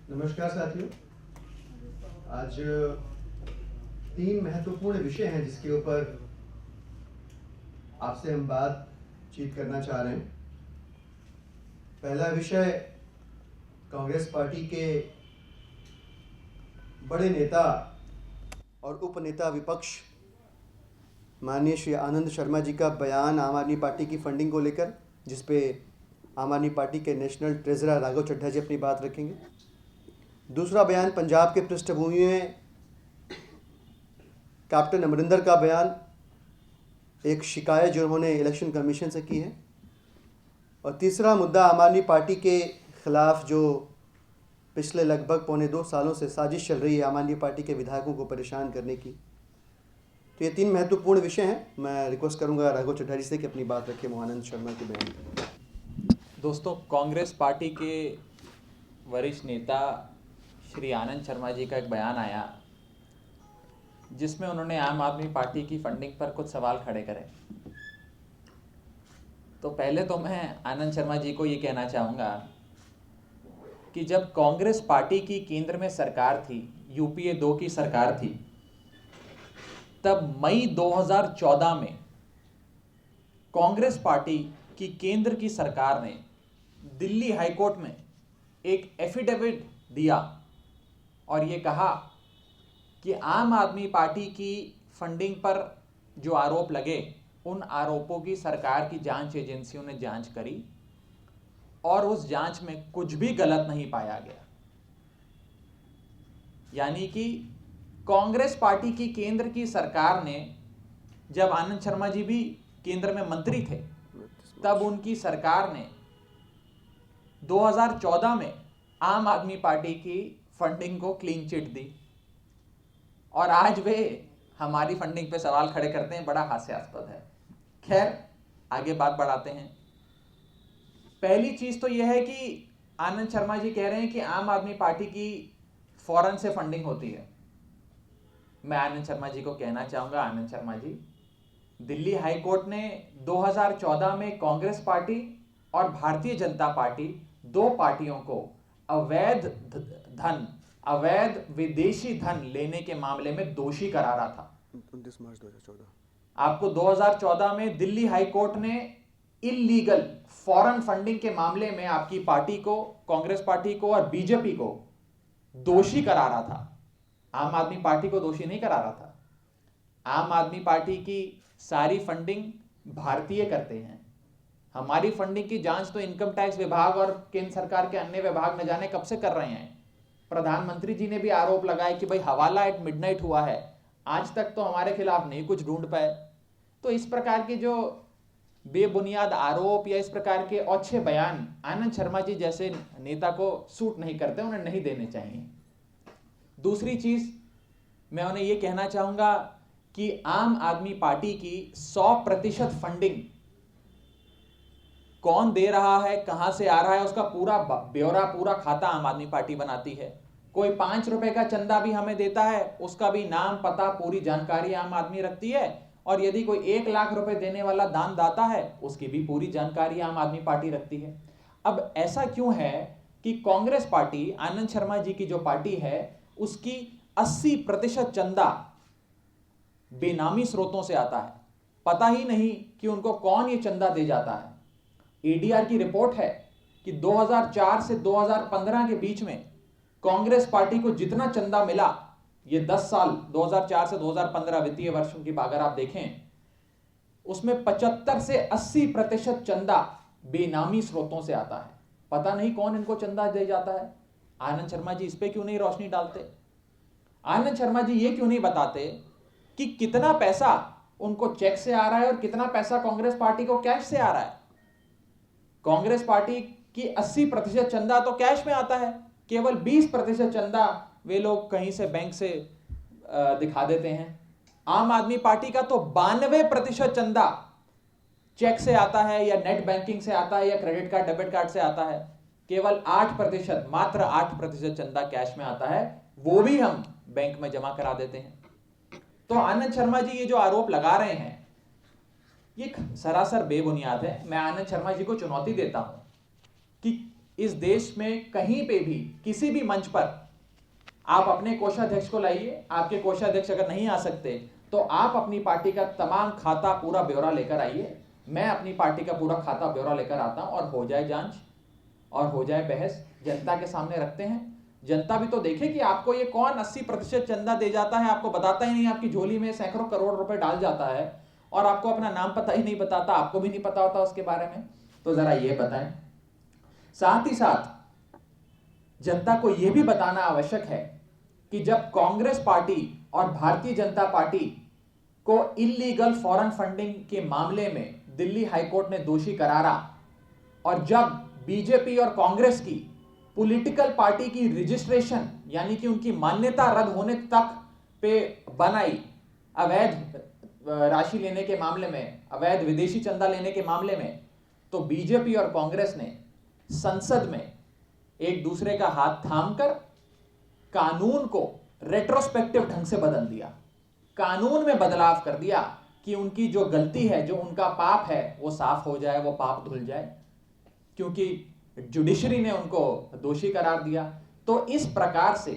नमस्कार साथियों। आज तीन महत्वपूर्ण विषय हैं जिसके ऊपर आपसे हम बातचीत करना चाह रहे हैं। पहला विषय कांग्रेस पार्टी के बड़े नेता और उपनेता विपक्ष माननीय श्री आनंद शर्मा जी का बयान आम आदमी पार्टी की फंडिंग को लेकर, जिस पे आम आदमी पार्टी के नेशनल ट्रेजरर राघव चड्ढा जी अपनी बात रखेंगे। दूसरा बयान पंजाब के पृष्ठभूमि में कैप्टन अमरिंदर का बयान, एक शिकायत जो उन्होंने इलेक्शन कमीशन से की है। और तीसरा मुद्दा आम आदमी पार्टी के ख़िलाफ़ जो पिछले लगभग 1.25 सालों से साजिश चल रही है आम आदमी पार्टी के विधायकों को परेशान करने की। तो ये तीन महत्वपूर्ण विषय हैं। मैं रिक्वेस्ट करूंगा राघव चड्ढा जी से कि अपनी बात रखें आनंद शर्मा के बयान। दोस्तों, कांग्रेस पार्टी के वरिष्ठ नेता श्री आनंद शर्मा जी का एक बयान आया जिसमें उन्होंने आम आदमी पार्टी की फंडिंग पर कुछ सवाल खड़े करे। तो पहले तो मैं आनंद शर्मा जी को ये कहना चाहूँगा कि जब कांग्रेस पार्टी की केंद्र में सरकार थी, यूपीए 2 की सरकार थी, तब मई 2014 में कांग्रेस पार्टी की केंद्र की सरकार ने दिल्ली हाईकोर्ट में एक एफिडेविट दिया और ये कहा कि आम आदमी पार्टी की फंडिंग पर जो आरोप लगे, उन आरोपों की सरकार की जांच एजेंसियों ने जांच करी और उस जांच में कुछ भी गलत नहीं पाया गया। यानी कि कांग्रेस पार्टी की केंद्र की सरकार ने, जब आनंद शर्मा जी भी केंद्र में मंत्री थे, तब उनकी सरकार ने 2014 में आम आदमी पार्टी की फंडिंग को क्लीन चिट दी और आज वे हमारी फंडिंग पे सवाल खड़े करते हैं। बड़ा हास्यास्पद है। खैर, आगे बात बढ़ाते हैं। पहली चीज तो यह है कि आनंद शर्मा जी कह रहे हैं कि आम आदमी पार्टी की फौरन से फंडिंग होती है। मैं आनंद शर्मा जी को कहना चाहूंगा, आनंद शर्मा जी, दिल्ली हाईकोर्ट ने 2014 में कांग्रेस पार्टी और भारतीय जनता पार्टी, दो पार्टियों को अवैध विदेशी धन लेने के मामले में दोषी करारा था। 29 मार्च 2014 आपको 2014 में दिल्ली हाईकोर्ट ने इल्लीगल फॉरेन फंडिंग के मामले में आपकी पार्टी को, कांग्रेस पार्टी को और बीजेपी को दोषी करारा था। आम आदमी पार्टी को दोषी नहीं करारा था। आम आदमी पार्टी की सारी फंडिंग भारतीय करते हैं। हमारी फंडिंग की जांच तो इनकम टैक्स विभाग और केंद्र सरकार के अन्य विभाग न जाने कब से कर रहे हैं। प्रधानमंत्री जी ने भी आरोप लगाया कि भाई हवाला एट मिडनाइट हुआ है, आज तक तो हमारे खिलाफ नहीं कुछ ढूंढ पाए। तो इस प्रकार के जो बेबुनियाद आरोप या इस प्रकार के औच्छे बयान आनंद शर्मा जी जैसे नेता को सूट नहीं करते, उन्हें नहीं देने चाहिए। दूसरी चीज मैं उन्हें यह कहना चाहूंगा कि आम आदमी पार्टी की 100% फंडिंग कौन दे रहा है, कहां से आ रहा है, उसका पूरा ब्यौरा, पूरा खाता आम आदमी पार्टी बनाती है। कोई 5 रुपए का चंदा भी हमें देता है, उसका भी नाम, पता, पूरी जानकारी आम आदमी रखती है। और यदि कोई 1 लाख रुपए देने वाला दान दाता है, उसकी भी पूरी जानकारी आम आदमी पार्टी रखती है। अब ऐसा क्यों है कि कांग्रेस पार्टी, आनंद शर्मा जी की जो पार्टी है, उसकी 80% चंदा बेनामी स्रोतों से आता है। पता ही नहीं कि उनको कौन ये चंदा दे जाता है। एडीआर की रिपोर्ट है कि 2004 से 2015 के बीच में कांग्रेस पार्टी को जितना चंदा मिला, ये 10 साल 2004 से 2015 वित्तीय वर्ष की अगर आप देखें, उसमें 75 से 80% चंदा बेनामी स्रोतों से आता है। पता नहीं कौन इनको चंदा दे जाता है। आनंद शर्मा जी इस पे क्यों नहीं रोशनी डालते? आनंद शर्मा जी ये क्यों नहीं बताते कि कितना पैसा उनको चेक से आ रहा है और कितना पैसा कांग्रेस पार्टी को कैश से आ रहा है? कांग्रेस पार्टी की 80% चंदा तो कैश में आता है, केवल 20% चंदा वे लोग कहीं से बैंक से दिखा देते हैं। आम आदमी पार्टी का तो 92% चंदा चेक से आता है या नेट बैंकिंग से आता है या क्रेडिट कार्ड, डेबिट कार्ड से आता है। केवल 8%, मात्र 8% चंदा कैश में आता है, वो भी हम बैंक में जमा करा देते हैं। तो आनंद शर्मा जी ये जो आरोप लगा रहे हैं, ये सरासर बेबुनियाद है। मैं आनंद शर्मा जी को चुनौती देता हूं कि इस देश में कहीं पे भी किसी भी मंच पर आप अपने कोषाध्यक्ष को लाइए, आपके कोषाध्यक्ष अगर नहीं आ सकते तो आप अपनी पार्टी का तमाम खाता पूरा ब्यौरा लेकर आइए, मैं अपनी पार्टी का पूरा खाता ब्यौरा लेकर आता हूं और हो जाए जांच और हो जाए बहस, जनता के सामने रखते हैं। जनता भी तो देखे कि आपको ये कौन 80% चंदा दे जाता है, आपको बताता ही नहीं, आपकी झोली में सैकड़ों करोड़ रुपए डाल जाता है और आपको अपना नाम पता ही नहीं बताता, आपको भी नहीं पता होता उसके बारे में। तो जरा ये बताएं। साथ ही साथ जनता को यह भी बताना आवश्यक है कि जब कांग्रेस पार्टी और भारतीय जनता पार्टी को इलीगल फॉरेन फंडिंग के मामले में दिल्ली हाईकोर्ट ने दोषी करारा और जब बीजेपी और कांग्रेस की पॉलिटिकल पार्टी की रजिस्ट्रेशन यानी कि उनकी मान्यता रद्द होने तक पे बनाई, अवैध राशि लेने के मामले में, अवैध विदेशी चंदा लेने के मामले में, तो बीजेपी और कांग्रेस ने संसद में एक दूसरे का हाथ थामकर कानून को रेट्रोस्पेक्टिव ढंग से बदल दिया, कानून में बदलाव कर दिया कि उनकी जो गलती है, जो उनका पाप है वो साफ हो जाए, वो पाप धुल जाए, क्योंकि जुडिशरी ने उनको दोषी करार दिया। तो इस प्रकार से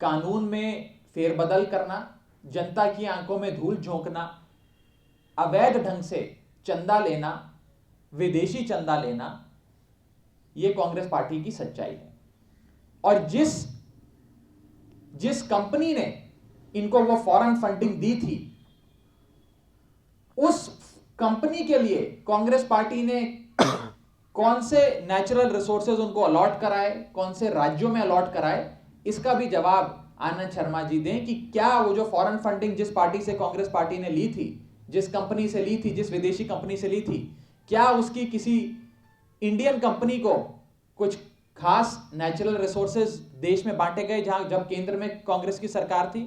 कानून में फेरबदल करना, जनता की आंखों में धूल झोंकना, अवैध ढंग से चंदा लेना, विदेशी चंदा लेना, यह कांग्रेस पार्टी की सच्चाई है। और जिस कंपनी ने इनको वो फॉरेन फंडिंग दी थी, उस कंपनी के लिए कांग्रेस पार्टी ने कौन से नेचुरल रिसोर्सेज उनको अलॉट कराए, कौन से राज्यों में अलॉट कराए, इसका भी जवाब आनंद शर्मा जी दें कि क्या वो जो फॉरेन फंडिंग जिस पार्टी से कांग्रेस पार्टी ने ली थी, जिस कंपनी से ली थी, जिस विदेशी कंपनी से ली थी, क्या उसकी किसी इंडियन कंपनी को कुछ खास नेचुरल रिसोर्सेज देश में बांटे गए जब केंद्र में कांग्रेस की सरकार थी?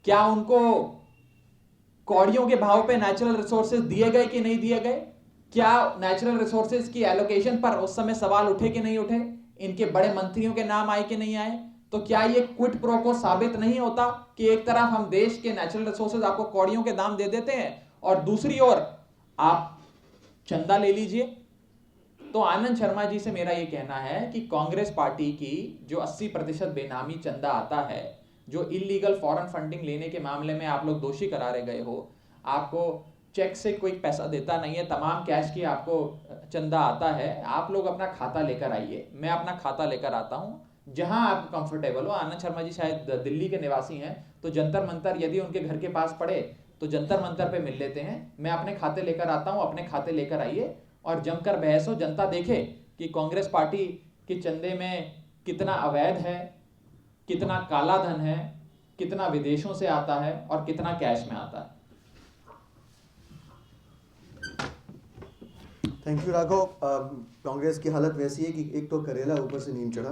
क्या उनको कौड़ियों के भाव पे नेचुरल रिसोर्सेज दिए गए कि नहीं दिए गए? क्या नेचुरल रिसोर्सेज की एलोकेशन पर उस समय सवाल उठे कि नहीं उठे? इनके बड़े मंत्रियों के नाम आए कि नहीं आए? तो क्या ये क्विड प्रो को साबित नहीं होता कि एक तरफ हम देश के नेचुरल रिसोर्सेज आपको कौड़ियों के दाम दे देते हैं और दूसरी ओर आप चंदा ले लीजिए? तो आनंद शर्मा जी से मेरा यह कहना है कि कांग्रेस पार्टी की जो 80% बेनामी चंदा आता है, जो इलीगल फॉरेन फंडिंग लेने के मामले में आप लोग दोषी करारे गए हो, आपको चेक से कोई पैसा देता नहीं है, तमाम कैश की आपको चंदा आता है, आप लोग अपना खाता लेकर आइए, मैं अपना खाता लेकर आता हूं, जहां आप कंफर्टेबल हो। आनंद शर्मा जी शायद दिल्ली के निवासी हैं, तो जंतर मंतर यदि उनके घर के पास पड़े तो जंतर मंतर पे मिल लेते हैं, मैं अपने खाते लेकर आता हूं, अपने खाते लेकर आइए और जमकर बहस हो, जनता देखे कि कांग्रेस पार्टी के चंदे में कितना अवैध है, कितना काला धन है, कितना विदेशों से आता है और कितना कैश में आता है। Thank you Raghav. कांग्रेस की हालत वैसी है कि एक तो करेला ऊपर से नीम चढ़ा।